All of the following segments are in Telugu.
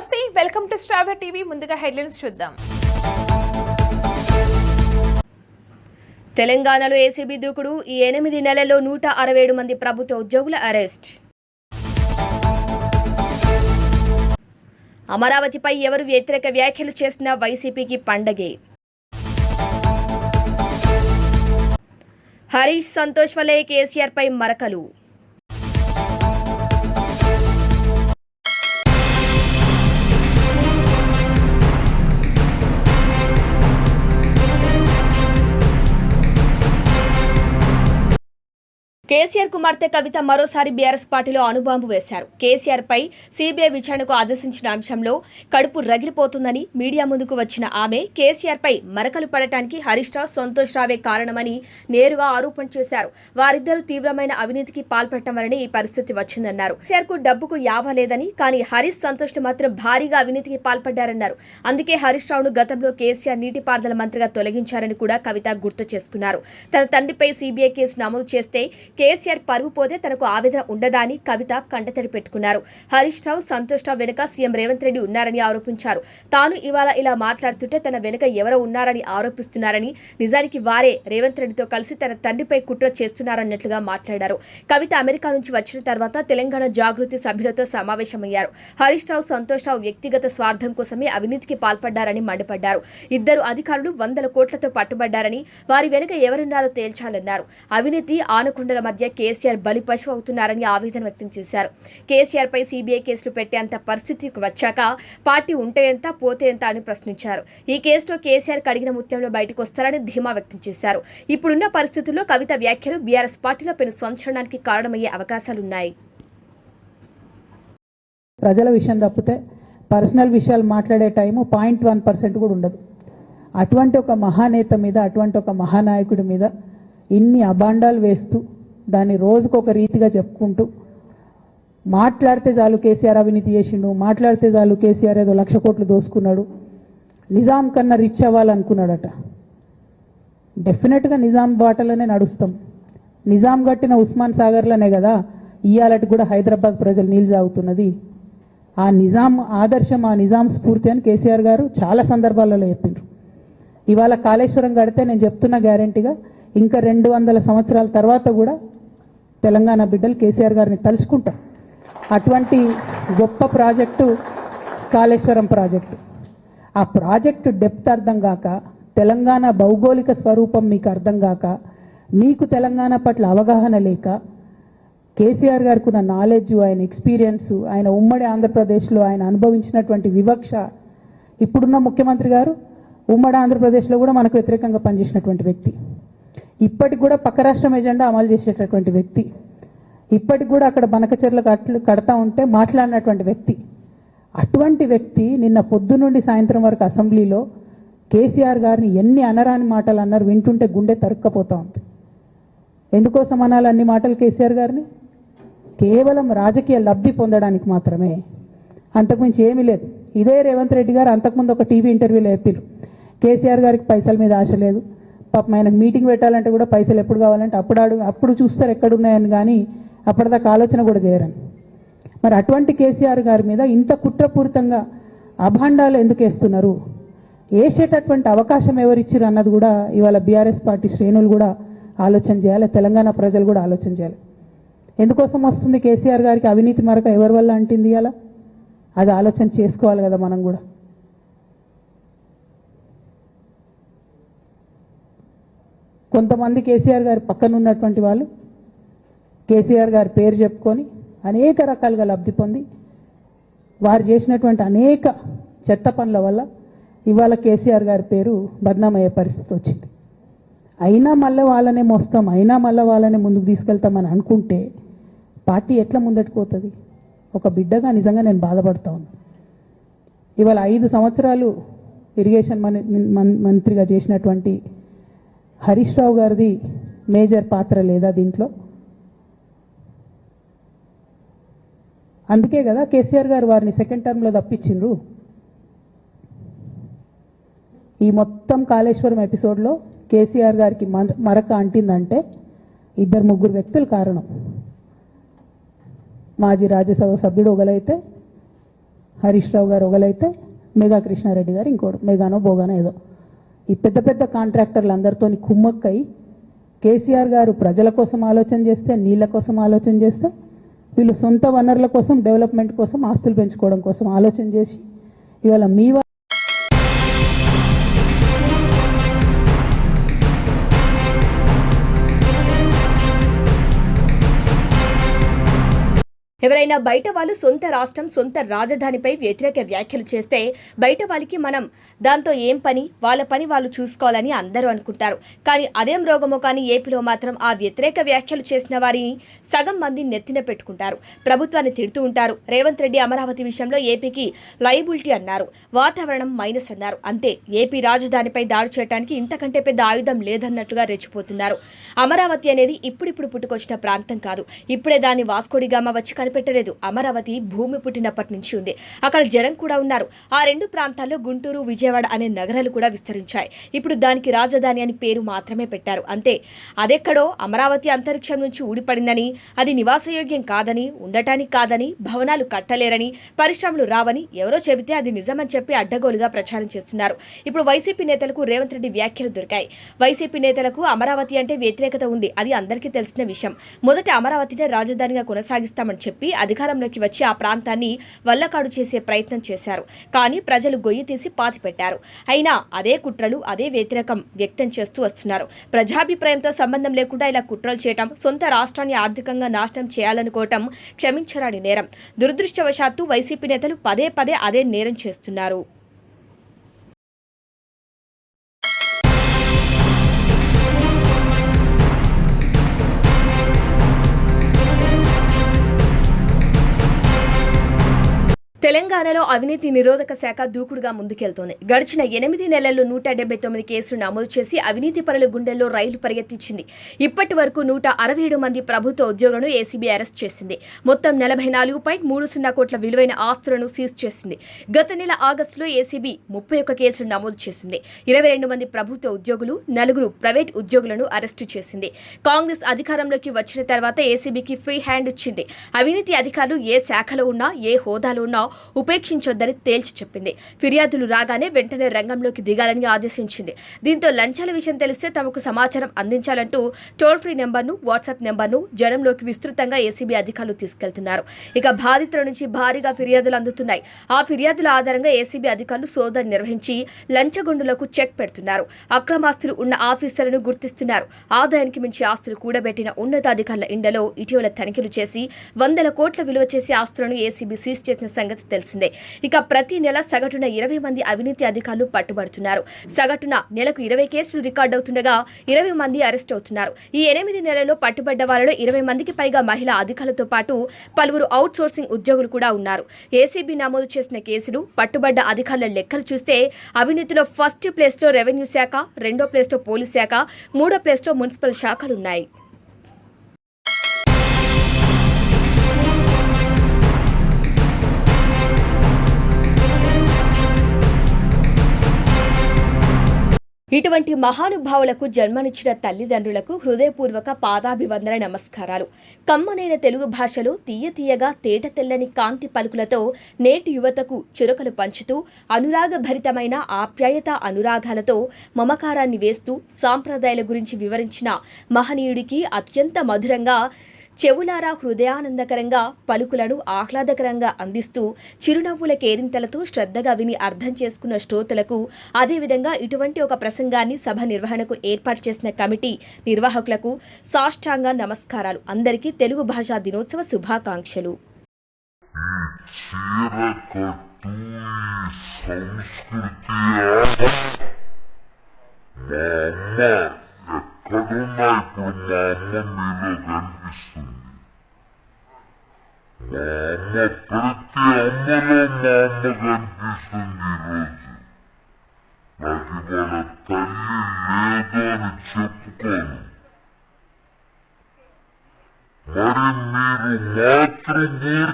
నమస్తే, వెల్కమ్ టు స్టార్ టీవీ. ముందుగా హెడ్లైన్స్ చూద్దాం. తెలంగాణలో ఏసీబీ దూకుడు. ఈ 8 నెలల్లో 167 మంది ప్రభుత్వ ఉద్యోగుల అరెస్ట్. అమరావతిపై ఎవరు వ్యతిరేక వ్యాఖ్యలు చేసినా వైసీపీకి పండగే. హరీష్ సంతోష్ వల్లే కేసీఆర్పై మరకలు. కేసీఆర్ కుమార్తె కవిత మరోసారి బీఆర్ఎస్ పార్టీలో అణుబాంబు వేశారు. కేసీఆర్ పై సీబీఐ విచారణకు ఆదేశించిన అంశంలో కడుపు రగిలిపోతుందని మీడియా ముందుకు వచ్చిన ఆమె కేసీఆర్ పై మరకలు పడటానికి హరీష్ రావు, సంతోష్ రావే కారణమని నేరుగా ఆరోపణ చేశారు. వారిద్దరూ తీవ్రమైన అవినీతికి పాల్పడటం వల్లనే ఈ పరిస్థితి వచ్చిందన్నారు. కేసీఆర్ కు డబ్బుకు యావ లేదని, కానీ హరీష్, సంతోష్ మాత్రం భారీగా అవినీతికి పాల్పడ్డారన్నారు. అందుకే హరీష్ రావును గతంలో కేసీఆర్ నీటిపారుదల మంత్రిగా తొలగించారని కూడా కవిత గుర్తు చేసుకున్నారు. తన తండ్రిపై సీబీఐ కేసు నమోదు చేస్తే కేసీఆర్ పరువు పోతే తనకు ఆవేదన ఉండదా అని కవిత కంటతడి పెట్టుకున్నారు. హరీష్ రావు, సంతోష్ రావు వెనుక సీఎం రేవంత్ రెడ్డి ఉన్నారని ఆరోపించారు. తాను ఇవాళ ఇలా మాట్లాడుతుంటే తన వెనుక ఎవరో ఉన్నారని ఆరోపిస్తున్నారని, నిజానికి వారే రేవంత్ రెడ్డితో కలిసి తన తండ్రిపై కుట్ర చేస్తున్నారన్నట్లుగా మాట్లాడారు. కవిత అమెరికా నుంచి వచ్చిన తర్వాత తెలంగాణ జాగృతి సభ్యులతో సమావేశమయ్యారు. హరీష్ రావు, సంతోష్ రావు వ్యక్తిగత స్వార్థం కోసమే అవినీతికి పాల్పడ్డారని మండిపడ్డారు. ఇద్దరు అధికారులు 100 కోట్లతో పట్టుబడ్డారని, వారి వెనుక ఎవరున్నారో తేల్చాలన్నారు. అవినీతి ఆనకొండల మధ్య కేసీఆర్ బలిపశువు అవుతున్నారని ఆవేదన వ్యక్తం చేశారు. కేసీఆర్ పై సీబీఐ కేసులు పెట్టేంత పరిస్థితికి వచ్చాక పార్టీ ఉంటే ఎంత, పోతే ఎంత అని ప్రశ్నించారు. ఈ కేసులో కేసీఆర్ కడిగిన ముత్యంలో బయటకు వస్తారని ధీమా వ్యక్తం చేశారు. ఇప్పుడున్న పరిస్థితుల్లో కవిత వ్యాఖ్యలు బీఆర్ఎస్ పార్టీలో పెను సంచలనానికి కారణమయ్యే అవకాశాలున్నాయి. ప్రజల విషయం తప్పితే పర్సనల్ విషయాలు మాట్లాడే టైము 0.1% కూడా ఉండదు. అటువంటి ఒక మహానేత మీద, అటువంటి ఒక మహానాయకుడి మీద ఇన్ని అబాండాలు వేస్తూ, దాన్ని రోజుకొక రీతిగా చెప్పుకుంటూ, మాట్లాడితే చాలు కేసీఆర్ అవినీతి చేసిండు, మాట్లాడితే చాలు కేసీఆర్ ఏదో 1,00,000 కోట్లు దోసుకున్నాడు, నిజాం కన్నా రిచ్ అవ్వాలనుకున్నాడట. డెఫినెట్గా నిజాం బాటలోనే నడుస్తాం. నిజాం కట్టిన ఉస్మాన్ సాగర్లోనే కదా ఇయ్యాలటి కూడా హైదరాబాద్ ప్రజలు నీళ్ళు తాగుతున్నది. ఆ నిజాం ఆదర్శం, ఆ నిజాం స్ఫూర్తి అని కేసీఆర్ గారు చాలా సందర్భాలలో చెప్పిండ్రు. ఇవాళ కాళేశ్వరం కడితే నేను చెప్తున్నా గ్యారంటీగా ఇంకా 200 సంవత్సరాల తర్వాత కూడా తెలంగాణ బిడ్డలు కేసీఆర్ గారిని తలుచుకుంటారు. అటువంటి గొప్ప ప్రాజెక్టు కాళేశ్వరం ప్రాజెక్టు. ఆ ప్రాజెక్టు డెప్త్ అర్థం కాక, తెలంగాణ భౌగోళిక స్వరూపం మీకు అర్థం కాక, మీకు తెలంగాణ పట్ల అవగాహన లేక, కేసీఆర్ గారికి ఉన్న నాలెడ్జ్, ఆయన ఎక్స్పీరియన్స్, ఆయన ఉమ్మడి ఆంధ్రప్రదేశ్లో ఆయన అనుభవించినటువంటి వివక్ష, ఇప్పుడున్న ముఖ్యమంత్రి గారు ఉమ్మడి ఆంధ్రప్రదేశ్లో కూడా మనకు వ్యతిరేకంగా పనిచేసినటువంటి వ్యక్తి, ఇప్పటికి కూడా పక్క రాష్ట్రం ఎజెండా అమలు చేసేటటువంటి వ్యక్తి, ఇప్పటికి కూడా అక్కడ బనకచెర్ల కడతా ఉంటే మాట్లాడినటువంటి వ్యక్తి. అటువంటి వ్యక్తి నిన్న పొద్దు నుండి సాయంత్రం వరకు అసెంబ్లీలో కేసీఆర్ గారిని ఎన్ని అనరాని మాటలు అన్నారు, వింటుంటే గుండె తరుక్కపోతా ఉంది. ఎందుకోసం అనాలి అన్ని మాటలు కేసీఆర్ గారిని? కేవలం రాజకీయ లబ్ధి పొందడానికి మాత్రమే, అంతకుమించి ఏమీ లేదు. ఇదే రేవంత్ రెడ్డి గారు అంతకుముందు ఒక టీవీ ఇంటర్వ్యూలో చెప్పారు, కేసీఆర్ గారికి పైసల మీద ఆశ లేదు, పాపం ఆయనకు మీటింగ్ పెట్టాలంటే కూడా పైసలు ఎప్పుడు కావాలంటే అప్పుడు చూస్తారు ఎక్కడున్నాయని, కానీ అప్పటిదాకా ఆలోచన కూడా చేయరని. మరి అటువంటి కేసీఆర్ గారి మీద ఇంత కుట్రపూరితంగా అభాండాలు ఎందుకు వేస్తున్నారు? వేసేటటువంటి అవకాశం ఎవరిచ్చారు అన్నది కూడా ఇవాళ బీఆర్ఎస్ పార్టీ శ్రేణులు కూడా ఆలోచన చేయాలి, తెలంగాణ ప్రజలు కూడా ఆలోచన చేయాలి. ఎందుకోసం వస్తుంది కేసీఆర్ గారికి అవినీతి మరక, ఎవరి వల్ల అంటింది అలా? అది ఆలోచన చేసుకోవాలి కదా మనం కూడా. కొంతమంది కేసీఆర్ గారి పక్కన ఉన్నటువంటి వాళ్ళు కేసీఆర్ గారి పేరు చెప్పుకొని అనేక రకాలుగా లబ్ధి పొంది, వారు చేసినటువంటి అనేక చెత్త పనుల వల్ల ఇవాళ కేసీఆర్ గారి పేరు బద్నామయ్యే పరిస్థితి వచ్చింది. అయినా మళ్ళీ వాళ్ళనే మోస్తాం, అయినా మళ్ళీ వాళ్ళనే ముందుకు తీసుకెళ్తామని అనుకుంటే పార్టీ ఎట్లా ముందట్టుకోతుంది? ఒక బిడ్డగా నిజంగా నేను బాధపడతా ఉన్నాను. ఇవాళ 5 సంవత్సరాలు ఇరిగేషన్ మంత్రిగా చేసినటువంటి హరీష్ రావు గారిది మేజర్ పాత్ర లేదా దీంట్లో? అందుకే కదా కేసీఆర్ గారు వారిని సెకండ్ టర్మ్లో తప్పించిండ్రు. ఈ మొత్తం కాళేశ్వరం ఎపిసోడ్లో కేసీఆర్ గారికి మరక అంటిందంటే 2-3 వ్యక్తులు కారణం. మాజీ రాజ్యసభ సభ్యుడు ఒకలైతే, హరీష్ రావు గారు ఒకలైతే మెగా కృష్ణారెడ్డి గారు ఇంకోటి మెగానో బోగానో ఏదో ఈ పెద్ద పెద్ద కాంట్రాక్టర్లు అందరితో కుమ్మక్కై కేసీఆర్ గారు ప్రజల కోసం ఆలోచన చేస్తే, నీళ్ల కోసం ఆలోచన చేస్తే, వీళ్ళు సొంత వనరుల కోసం, డెవలప్మెంట్ కోసం, ఆస్తులు పెంచుకోవడం కోసం ఆలోచన చేసి ఇవాళ మీ ఎవరైనా బయట వాళ్ళు సొంత రాష్ట్రం, సొంత రాజధానిపై వ్యతిరేక వ్యాఖ్యలు చేస్తే బయట వాళ్ళకి మనం దాంతో ఏం పని, వాళ్ళ పని వాళ్ళు చూసుకోవాలని అందరూ అనుకుంటారు. కానీ అదేం రోగమో కానీ ఏపీలో మాత్రం ఆ వ్యతిరేక వ్యాఖ్యలు చేసిన వారిని సగం మంది నెత్తిన పెట్టుకుంటారు. ప్రభుత్వాన్ని తిడుతూ ఉంటారు. రేవంత్ రెడ్డి అమరావతి విషయంలో ఏపీకి లయబిలిటీ అన్నారు, వాతావరణం మైనస్ అన్నారు. అంతే, ఏపీ రాజధానిపై దాడి చేయడానికి ఇంతకంటే పెద్ద ఆయుధం లేదన్నట్లుగా రెచ్చిపోతున్నారు. అమరావతి అనేది ఇప్పుడిప్పుడు పుట్టుకొచ్చిన ప్రాంతం కాదు. ఇప్పుడే దాన్ని వాస్కోడిగామా వచ్చి పెట్టలేదు. అమరావతి భూమి పుట్టినప్పటి నుంచి ఉంది. అక్కడ జనం కూడా ఉన్నారు. ఆ రెండు ప్రాంతాల్లో గుంటూరు, విజయవాడ అనే నగరాలు కూడా విస్తరించాయి. ఇప్పుడు దానికి రాజధాని అని పేరు మాత్రమే పెట్టారు. అంతే, అదెక్కడో అమరావతి అంతరిక్షం నుంచి ఊడిపడిందని, అది నివాసయోగ్యం కాదని, ఉండటానికి కాదని, భవనాలు కట్టలేరని, పరిశ్రమలు రావని ఎవరో చెబితే అది నిజమని చెప్పి అడ్డగోలుగా ప్రచారం చేస్తున్నారు. ఇప్పుడు వైసీపీ నేతలకు రేవంత్ రెడ్డి వ్యాఖ్యలు దొరికాయి. వైసీపీ నేతలకు అమరావతి అంటే వ్యతిరేకత ఉంది. అది అందరికీ తెలిసిన విషయం. మొదట అమరావతినే రాజధానిగా కొనసాగిస్తామని చెప్పి అధికారంలోకి వచ్చి ఆ ప్రాంతాన్ని వల్లకాడు చేసే ప్రయత్నం చేశారు. కానీ ప్రజలు గొయ్యి తీసి పాతిపెట్టారు. అయినా అదే కుట్రలు, అదే వ్యతిరేకం వ్యక్తం చేస్తూ వస్తున్నారు. ప్రజాభిప్రాయంతో సంబంధం లేకుండా ఇలా కుట్రలు చేయటం, సొంత రాష్ట్రాన్ని ఆర్థికంగా నాశనం చేయాలనుకోవటం క్షమించరాని నేరం. దురదృష్టవశాత్తు వైసీపీ నేతలు పదే పదే అదే నేరం చేస్తున్నారు. తెలంగాణలో అవినీతి నిరోధక శాఖ దూకుడుగా ముందుకెళ్తోంది. గడిచిన 8 నెలల్లో 179 కేసులు నమోదు చేసి అవినీతి పరుల గుండెల్లో రైలు పరిగెత్తించింది. ఇప్పటి వరకు 167 మంది ప్రభుత్వ ఉద్యోగులను ఏసీబీ అరెస్ట్ చేసింది. మొత్తం 44.30 కోట్ల విలువైన ఆస్తులను సీజ్ చేసింది. గత నెల ఆగస్టులో ఏసీబీ 31 కేసులు నమోదు చేసింది. 22 మంది ప్రభుత్వ ఉద్యోగులు, 4 ప్రైవేట్ ఉద్యోగులను అరెస్టు చేసింది. కాంగ్రెస్ అధికారంలోకి వచ్చిన తర్వాత ఏసీబీకి ఫ్రీ హ్యాండ్ ఇచ్చింది. అవినీతి అధికారులు ఏ శాఖలో ఉన్నా, ఏ హోదాలో ఉన్నా ఉపేక్షించొద్దని తేల్చి చెప్పింది. ఫిర్యాదులు రాగానే వెంటనే రంగంలోకి దిగాలని ఆదేశించింది. దీంతో లంచాల విషయం తెలిస్తే తమకు సమాచారం అందించాలంటూ టోల్ ఫ్రీ నెంబర్ను, వాట్సాప్ నెంబర్ను జనంలోకి విస్తృతంగా ఏసీబీ అధికారులు తీసుకెళ్తున్నారు. ఇక బాధితుల నుంచి భారీగా ఫిర్యాదులు అందుతున్నాయి. ఆ ఫిర్యాదుల ఆధారంగా ఏసీబీ అధికారులు సోదాలు నిర్వహించి లంచగొండులకు చెక్ పెడుతున్నారు. అక్రమాస్తులు ఉన్న ఆఫీసర్లను గుర్తిస్తున్నారు. ఆదాయానికి మించి ఆస్తులు కూడబెట్టిన ఉన్నతాధికారుల ఇండ్లలో ఇటీవల తనిఖీలు చేసి 100 కోట్ల విలువ చేసే ఆస్తులను ఏసీబీ సీజ్ చేసిన సంగతి తెలిసిందే. ఇక ప్రతి నెల సగటున 20 మంది అవినీతి అధికారులు పట్టుబడుతున్నారు. సగటున నెలకు 20 కేసులు రికార్డవుతుండగా 20 మంది అరెస్ట్ అవుతున్నారు. ఈ 8 నెలల్లో పట్టుబడ్డ వారిలో 20 మందికి పైగా మహిళా అధికారులతో పాటు పలువురు అవుట్ సోర్సింగ్ ఉద్యోగులు కూడా ఉన్నారు. ఏసీబీ నమోదు చేసిన కేసులు, పట్టుబడ్డ అధికారుల లెక్కలు చూస్తే అవినీతిలో ఫస్ట్ ప్లేస్లో రెవెన్యూ శాఖ, రెండో ప్లేస్లో పోలీస్ శాఖ, మూడో ప్లేస్లో మున్సిపల్ శాఖలున్నాయి. ఇటువంటి మహానుభావులకు జన్మనిచ్చిన తల్లిదండ్రులకు హృదయపూర్వక పాదాభివందన నమస్కారాలు. కమ్మనైన తెలుగు భాషలో తీయగా తేట తెల్లని కాంతి పలుకులతో నేటి యువతకు చిరుకలు పంచుతూ అనురాగభరితమైన ఆప్యాయత అనురాగాలతో మమకారాన్ని వేస్తూ సాంప్రదాయాల గురించి వివరించిన మహనీయుడికి అత్యంత మధురంగా, చెవులారా హృదయానందకరంగా పలుకులను ఆహ్లాదకరంగా అందిస్తూ చిరునవ్వుల కేరింతలతో శ్రద్ధగా విని అర్థం చేసుకున్న శ్రోతలకు, అదేవిధంగా ఇటువంటి ఒక ప్రసంగాన్ని సభ నిర్వహణకు ఏర్పాటు చేసిన కమిటీ నిర్వాహకులకు సాష్టాంగ నమస్కారాలు. అందరికీ తెలుగు భాషా దినోత్సవ శుభాకాంక్షలు. ఎక్కడున్నా ఇప్పుడు మా అమ్మ మీలో కనిపిస్తుంది. మా అమ్మ ప్రతి అమ్మలో మా అమ్మ కనిపిస్తుంది. ఈరోజు నాకు ఇవాళ తల్లి లేదు అని చెప్పుకోను. మరి మీరు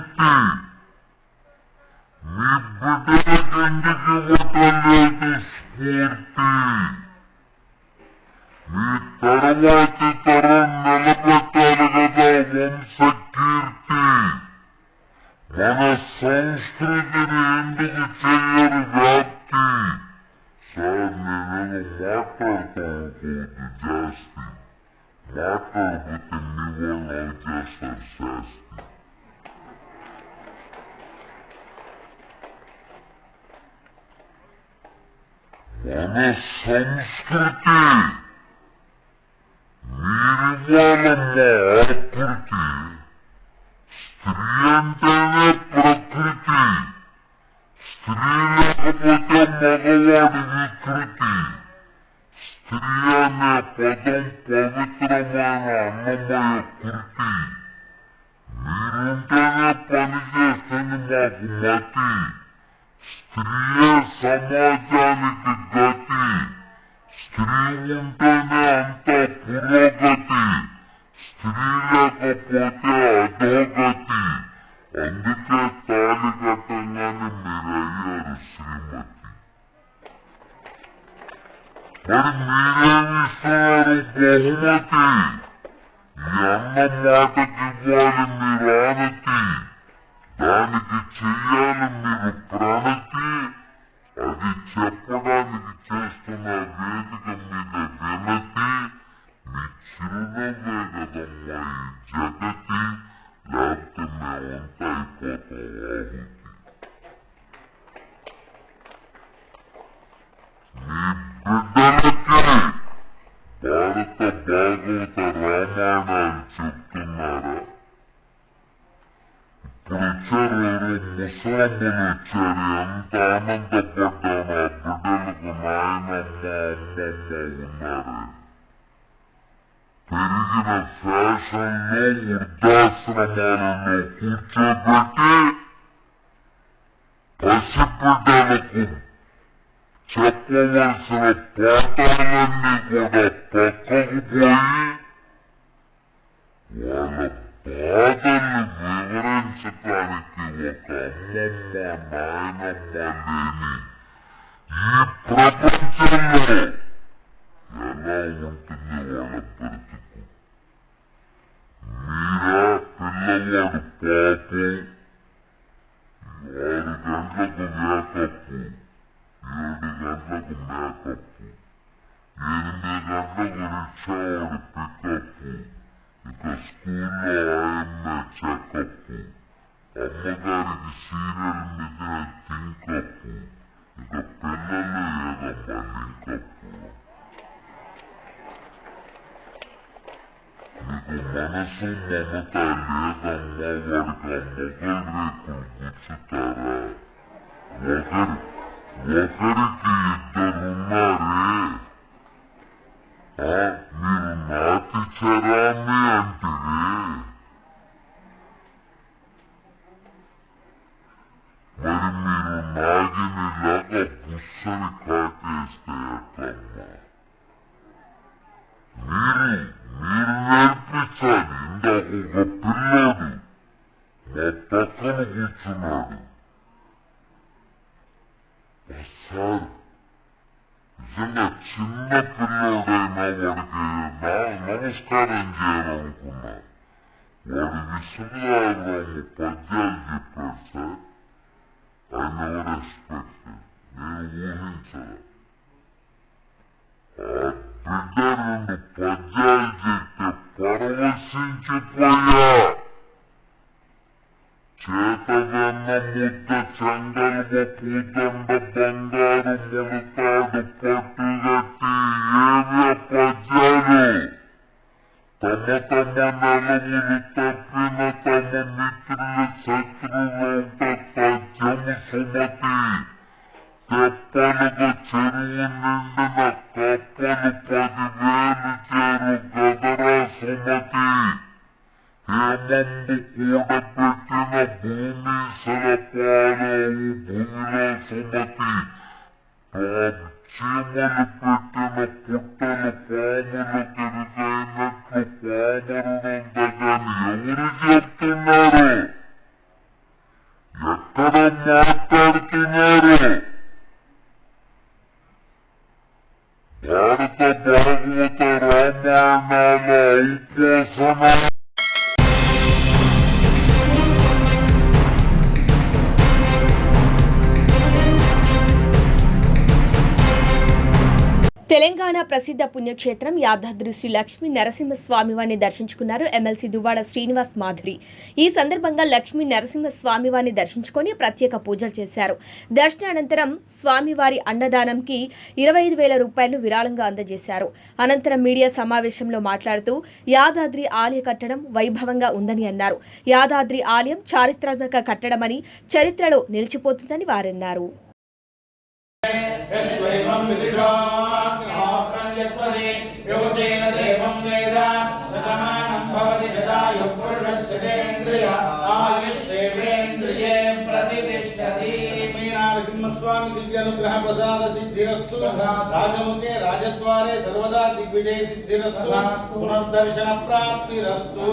మాతృమూర్తి మీ బిడ్డలకు ఎందుకు ఇవ్వటం లేదు స్ఫూర్తి? మీ తరువాతి తరం నిలబెట్టాలి కదా వంశకీర్తి. మన సంస్కృతిని ఎందుకు చెయ్యరు వ్యాప్తి? సార్ నేనేదో మాట్లాడతాను జాస్తి, మాట్లాడకపోతే నివాళులు చేస్తారు శాస్తి. మన సంస్కృతి మీరివ్వాలన్న ఆకృతి, స్త్రీ అంటేనే ప్రకృతి, స్త్రీ లేకపోతే మగవాడి వికృతి. స్త్రీ అనే పదం పవిత్రమైన అన్నమయ కృతి. మీరుంటేనే పని చేస్తుంది మాకు మతి. స్త్రీయే సమాజానికి గతి. స్త్రీ ఉంటేనే అంత పురోగతి. స్త్రీ లేకపోతే అధోగతి. అందుకే తాళి కట్టంగానే మీరయ్యారు శ్రీమతి. మరి మీరేమిస్తున్నారు బహుమతి? ఈ అన్న మాటకి ఇవ్వాలి మీరు ఆనతి. దానికి చెయ్యాలి మీరు ప్రణతి. అది చెప్పడానికి చేస్తున్న వేదిక మీద వినతి. మీ చిరునవ్వే కదమ్మా ఈ జగతి, లేకపోతే మేమంతా అయిపోతాం ఆహుతి. మీ బిడ్డలకి భారత భాగవత రామాయణాలు చెప్తున్నారా? ఇప్పుడు వచ్చారు ముసలమ్మలు వచ్చారు, ఎంత ఆనందపడ్డాను. ఆ బిడ్డలకు నాయనమ్మ అమ్మమ్మ ఉన్నారు. పెరిగిన ఫ్యాషన్లో వృద్ధాశ్రమాలలో కూర్చోబెట్టి పసిబిడ్డలకు చెప్పవలసిన పాఠాలన్నీ కూడా పక్కకు పోయి వాళ్ళ బాధల్ని వివరించడానికి ఒక అమ్మమ్మ నాయనమ్మ లేని ఈ ప్రపంచంలో ఎలా ఉంటుంది వాళ్ళ బ్రతుకు? మీరా పిల్లవాడు పాపం 6 గంటలకు వేకప్పు, 7 గంటలకు మేకప్పు, 8 గంటలకు రిక్షావాడు పికప్పు, ఇక స్కూల్లో ఆయమ్మ చెకప్పు, అమ్మగారికి సీరియల్ మీద థింకప్పు, ఇక పిల్లలు ఏదమ్మా లింకప్పు. మీకు మనసు మమత లేదమ్మా, వాడికి ఆ మొగల్ రేకులు గుచ్చుతారా? ఒకరికి ఇద్దరున్నారే. మీరు నాటి చరాన్ని అంటిరే. మరి మీరు నాగినిలాగా బుస్సని కాటేస్తే ఎట్లమ్మా? మీరు నేర్పించాలి. ఇందాక ఒక పిల్లోడు మా పక్కన కూర్చున్నాడు. సార్ నిజంగా చిన్న పిల్లోడైనా వాడికి నమస్కారం చేయాలనుకున్నా. వాడి విశ్వనాథరాము పద్యాలు చెప్పాడు సార్. ఐ నెవర్ ఎక్స్పెక్టెడ్, నేను ఊహించలే. ఆ బిడ్డ 2 పద్యాలు చెప్తే పరవశించిపోయా. చేతవెన్న ముద్ద చెంగల్వ పూదండ బంగారు ముడతాడు పట్టుగట్టి ఏవే పద్యాలు. తమ నెలవులు తప్పిన తమ మిత్రుల శత్రువులంట తథ్యము సుమతి. తెప్పలుగా చెరువు నిండిన కప్పలు 10,000 చేరు గదరా సుమతి. హేమంబు కూడబెట్టిన భూమి సలపాలవు భూమిలో సుమతి. చీమలు పెట్టిన పుట్టలు పాములు తిరిగైనట్లు పామరునుందగాని ఎవరు చెప్తున్నారు? ఎక్కడ మాట్లాడుతున్నారు? భారత భాగవత రామాయణాల ఔపోసన తెలంగాణ ప్రసిద్ధ పుణ్యక్షేత్రం యాదాద్రి శ్రీ లక్ష్మీ నరసింహస్వామివారిని దర్శించుకున్నారు ఎమ్మెల్సీ దువ్వాడ శ్రీనివాస్ మాధురి. ఈ సందర్భంగా లక్ష్మీ నరసింహస్వామివారిని దర్శించుకొని ప్రత్యేక పూజలు చేశారు. దర్శనానంతరం స్వామివారి అన్నదానంకి 25,000 రూపాయలను విరాళంగా అందజేశారు. అనంతరం మీడియా సమావేశంలో మాట్లాడుతూ యాదాద్రి ఆలయ కట్టడం వైభవంగా ఉందని అన్నారు. యాదాద్రి ఆలయం చారిత్రాత్మక కట్టడమని, చరిత్రలో నిలిచిపోతుందని వారన్నారు. స్వామి దివ్యానుగ్రహ ప్రసాద సిద్ధిరస్తు. రాజముఖే రాజద్వారే సర్వదా దిగ్విజయ సిద్ధిరస్తు. పునర్దర్శన ప్రాప్తిరస్తు.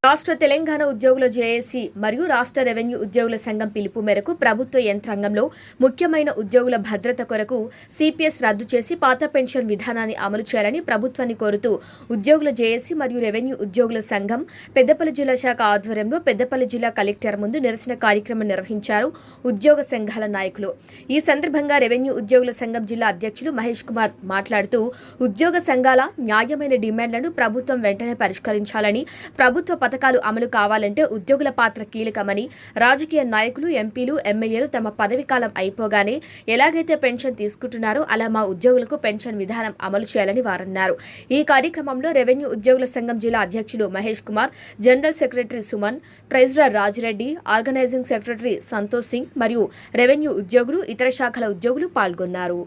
రాష్ట్ర తెలంగాణ ఉద్యోగుల జేఏసీ మరియు రాష్ట్ర రెవెన్యూ ఉద్యోగుల సంఘం పిలుపు మేరకు ప్రభుత్వ యంత్రాంగంలో ముఖ్యమైన ఉద్యోగుల భద్రత కొరకు సిపిఎస్ రద్దు చేసి పాత పెన్షన్ విధానాన్ని అమలు చేయాలని ప్రభుత్వాన్ని కోరుతూ ఉద్యోగుల జేఏసీ మరియు రెవెన్యూ ఉద్యోగుల సంఘం పెద్దపల్లి జిల్లా శాఖ ఆధ్వర్యంలో పెద్దపల్లి జిల్లా కలెక్టర్ ముందు నిరసన కార్యక్రమం నిర్వహించారు ఉద్యోగ సంఘాల నాయకులు. ఈ సందర్భంగా రెవెన్యూ ఉద్యోగుల సంఘం జిల్లా అధ్యక్షులు మహేష్ కుమార్ మాట్లాడుతూ ఉద్యోగ సంఘాల న్యాయమైన డిమాండ్లను ప్రభుత్వం వెంటనే పరిష్కరించాలని, ప్రభుత్వ పథకాలు అమలు కావాలంటే ఉద్యోగుల పాత్ర కీలకమని, రాజకీయ నాయకులు, ఎంపీలు, ఎమ్మెల్యేలు తమ పదవీకాలం అయిపోగానే ఎలాగైతే పెన్షన్ తీసుకుంటున్నారో అలా మా ఉద్యోగులకు పెన్షన్ విధానం అమలు చేయాలని వారన్నారు. ఈ కార్యక్రమంలో రెవెన్యూ ఉద్యోగుల సంఘం జిల్లా అధ్యక్షులు Mahesh Kumar, general secretary Suman, treasurer Rajireddy, organising secretary Santosh Singh మరియు రెవెన్యూ ఉద్యోగులు, ఇతర శాఖల ఉద్యోగులు పాల్గొన్నారు.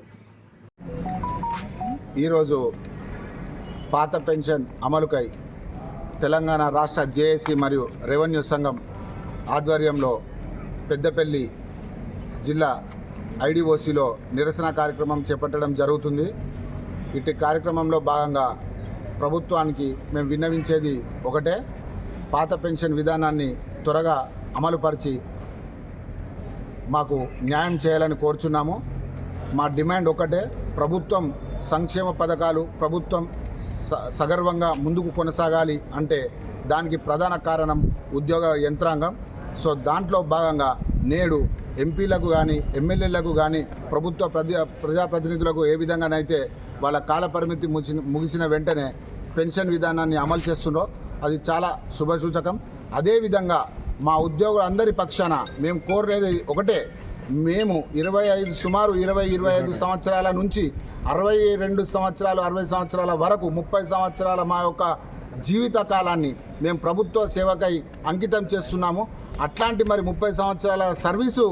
ఈరోజు పాత పెన్షన్ అమలుకై తెలంగాణ రాష్ట్ర జేఏసీ మరియు రెవెన్యూ సంఘం ఆధ్వర్యంలో పెద్దపల్లి జిల్లా ఐడిఓసిలో నిరసన కార్యక్రమం చేపట్టడం జరుగుతుంది. ఇటు కార్యక్రమంలో భాగంగా ప్రభుత్వానికి మేము విన్నవించేది ఒకటే, పాత పెన్షన్ విధానాన్ని త్వరగా అమలుపరిచి మాకు న్యాయం చేయాలని కోరుచున్నాము. మా డిమాండ్ ఒకటే, ప్రభుత్వం సంక్షేమ పథకాలు ప్రభుత్వం సగర్వంగా ముందుకు కొనసాగాలి అంటే దానికి ప్రధాన కారణం ఉద్యోగ యంత్రాంగం. సో దాంట్లో భాగంగా నేడు ఎంపీలకు కానీ ఎమ్మెల్యేలకు కానీ ప్రభుత్వ ప్రజాప్రతినిధులకు ఏ విధంగానైతే వాళ్ళ కాల పరిమితి ముగిసిన వెంటనే పెన్షన్ విధానాన్ని అమలు చేస్తున్నారో అది చాలా శుభసూచకం. అదేవిధంగా మా ఉద్యోగులందరి పక్షాన మేము కోరేది ఒకటే, మేము సుమారు 25 సంవత్సరాల నుంచి 62 సంవత్సరాలు 60 సంవత్సరాల వరకు 30 సంవత్సరాల మా యొక్క జీవిత కాలాన్ని మేము ప్రభుత్వ సేవకై అంకితం చేస్తున్నాము. అట్లాంటి మరి 30 సంవత్సరాల సర్వీసు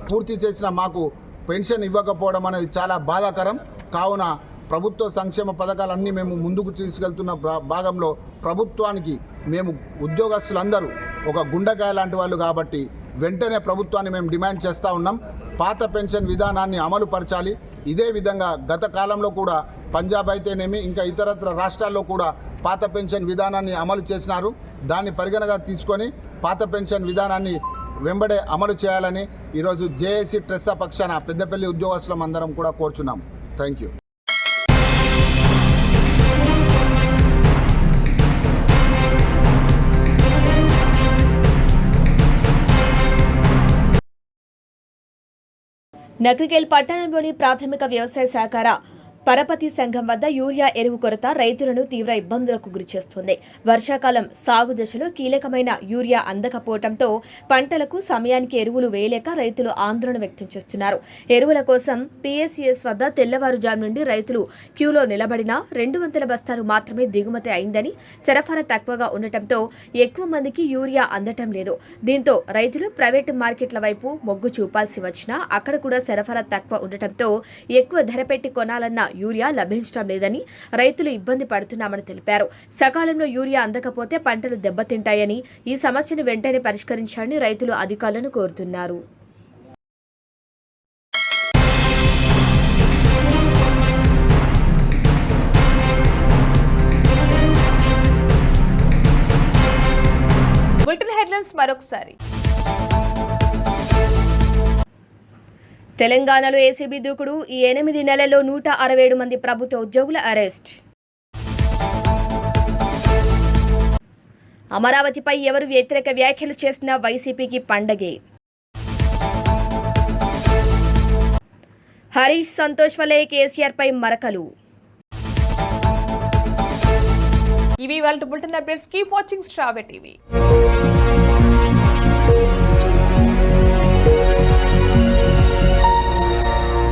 పూర్తి చేసిన మాకు పెన్షన్ ఇవ్వకపోవడం అనేది చాలా బాధాకరం. కావున ప్రభుత్వ సంక్షేమ పథకాలన్నీ మేము ముందుకు తీసుకెళ్తున్న భాగంలో ప్రభుత్వానికి మేము ఉద్యోగస్తులందరూ ఒక గుండెకాయ లాంటి వాళ్ళు కాబట్టి వెంటనే ప్రభుత్వాన్ని మేము డిమాండ్ చేస్తూ ఉన్నాం. పాత పెన్షన్ విధానాన్ని అమలు పరచాలి. ఇదే విధంగా గత కాలంలో కూడా పంజాబ్ అయితేనేమి ఇంకా ఇతరత్ర రాష్ట్రాల్లో కూడా పాత పెన్షన్ విధానాన్ని అమలు చేసినారు. దాన్ని పరిగణగా తీసుకొని పాత పెన్షన్ విధానాన్ని వెంబడే అమలు చేయాలని ఈరోజు జేఏసీ ట్రెస్సా పక్షాన పెద్దపల్లి ఉద్యోగస్తులం అందరం కూడా కోరుచున్నాం. Thank you. నకరికేల్ పట్టణంలోని ప్రాథమిక వ్యవసాయ సహకార పరపతి సంఘం వద్ద యూరియా ఎరువు కొరత రైతులను తీవ్ర ఇబ్బందులకు గురిచేస్తోంది. వర్షాకాలం సాగు దశలో కీలకమైన యూరియా అందకపోవడంతో పంటలకు సమయానికి ఎరువులు వేయలేక రైతులు ఆందోళన వ్యక్తం చేస్తున్నారు. ఎరువుల కోసం పీఎస్సీఎస్ వద్ద తెల్లవారుజాము నుండి రైతులు క్యూలో నిలబడినా 200 బస్తాలు మాత్రమే దిగుమతి అయిందని, సరఫరా తక్కువగా ఉండటంతో ఎక్కువ మందికి యూరియా అందటం లేదు. దీంతో రైతులు ప్రైవేటు మార్కెట్ల వైపు మొగ్గు చూపాల్సి వచ్చినా అక్కడ కూడా సరఫరా తక్కువ ఉండటంతో ఎక్కువ ధర పెట్టి కొనాలన్న యూరియా లభించడం లేదని రైతులు ఇబ్బంది పడుతున్నామని తెలిపారు. సకాలంలో యూరియా అందకపోతే పంటలు దెబ్బతింటాయని, ఈ సమస్యను వెంటనే పరిష్కరించాలని రైతులు అధికారులను కోరుతున్నారు. బులెటిన్ హెడ్లైన్స్ మరొకసారి. తెలంగాణలో ఏసీబీ దూకుడు. ఈ 8 నెలల్లో 167 మంది ప్రభుత్వ ఉద్యోగుల అరెస్ట్. అమరావతిపై ఎవరు వ్యతిరేక వ్యాఖ్యలు చేసినా వైసీపీకి పండగే. హరీష్ సంతోష్ వలే కేసీఆర్పై మరకలు. ఇవి వాళ్ళ bulletin updates. Keep watching star TV.